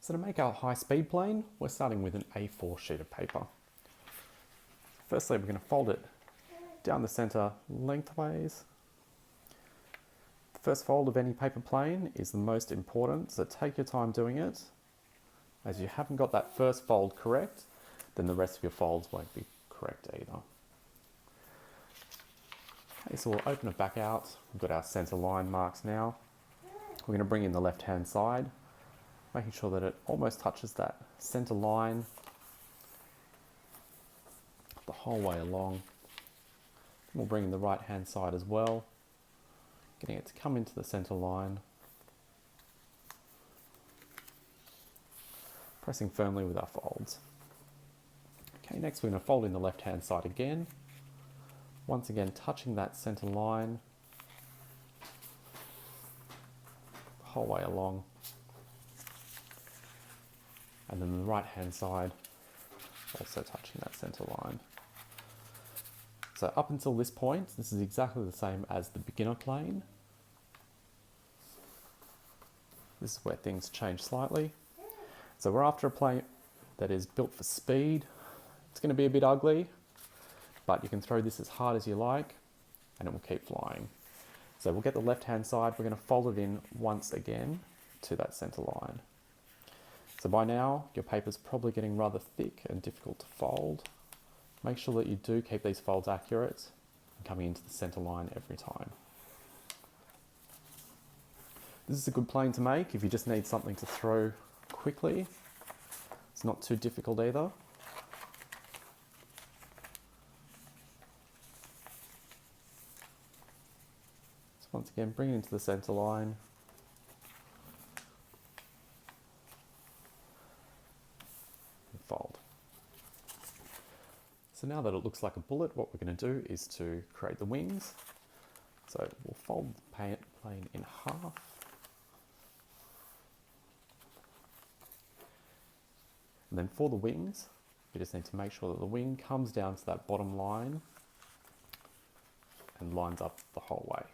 So to make our high-speed plane, we're starting with an A4 sheet of paper. Firstly, we're going to fold it down the center lengthways. The first fold of any paper plane is the most important, so take your time doing it. As you haven't got that first fold correct, then the rest of your folds won't be correct either. Okay, so we'll open it back out. We've got our center line marks now. We're going to bring in the left-hand side, making sure that it almost touches that center line the whole way along. We'll bring in the right-hand side as well, getting it to come into the center line, pressing firmly with our folds. Okay, next we're going to fold in the left-hand side again, once again touching that center line the whole way along, and then the right-hand side also touching that center line. So up until this point, this is exactly the same as the beginner plane. This is where things change slightly. So we're after a plane that is built for speed. It's going to be a bit ugly, but you can throw this as hard as you like and it will keep flying. So we'll get the left-hand side, we're going to fold it in once again to that center line. So by now, your paper's probably getting rather thick and difficult to fold. Make sure that you do keep these folds accurate and coming into the center line every time. This is a good plane to make if you just need something to throw quickly. It's not too difficult either. So once again, bring it into the center line. And fold. So now that it looks like a bullet, what we're going to do is to create the wings. So we'll fold the plane in half. And then for the wings, you just need to make sure that the wing comes down to that bottom line and lines up the whole way.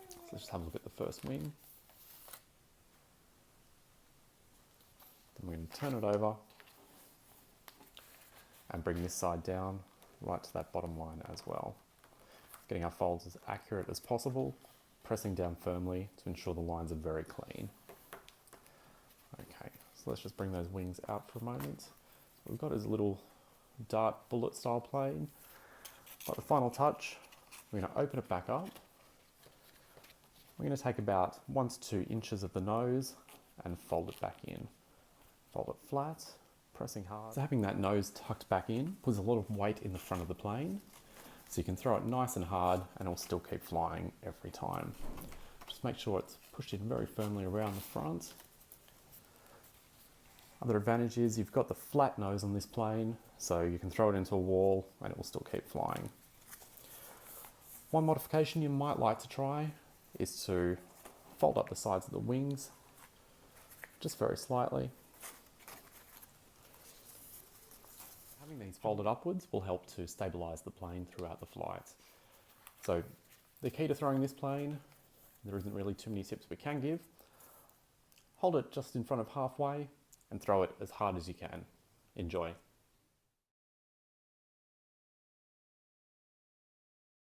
So let's just have a look at the first wing. Then we're going to turn it over and bring this side down right to that bottom line as well. Getting our folds as accurate as possible, pressing down firmly to ensure the lines are very clean. Okay, so let's just bring those wings out for a moment. What we've got is a little dart bullet style plane. But the final touch, we're going to open it back up. We're going to take about 1 to 2 inches of the nose and fold it back in. Fold it flat, pressing hard. So having that nose tucked back in puts a lot of weight in the front of the plane. So you can throw it nice and hard and it'll still keep flying every time. Just make sure it's pushed in very firmly around the front. Other advantage is you've got the flat nose on this plane, so you can throw it into a wall and it will still keep flying. One modification you might like to try is to fold up the sides of the wings, just very slightly. Having these folded upwards will help to stabilise the plane throughout the flight. So the key to throwing this plane, there isn't really too many tips we can give. Hold it just in front of halfway and throw it as hard as you can. Enjoy.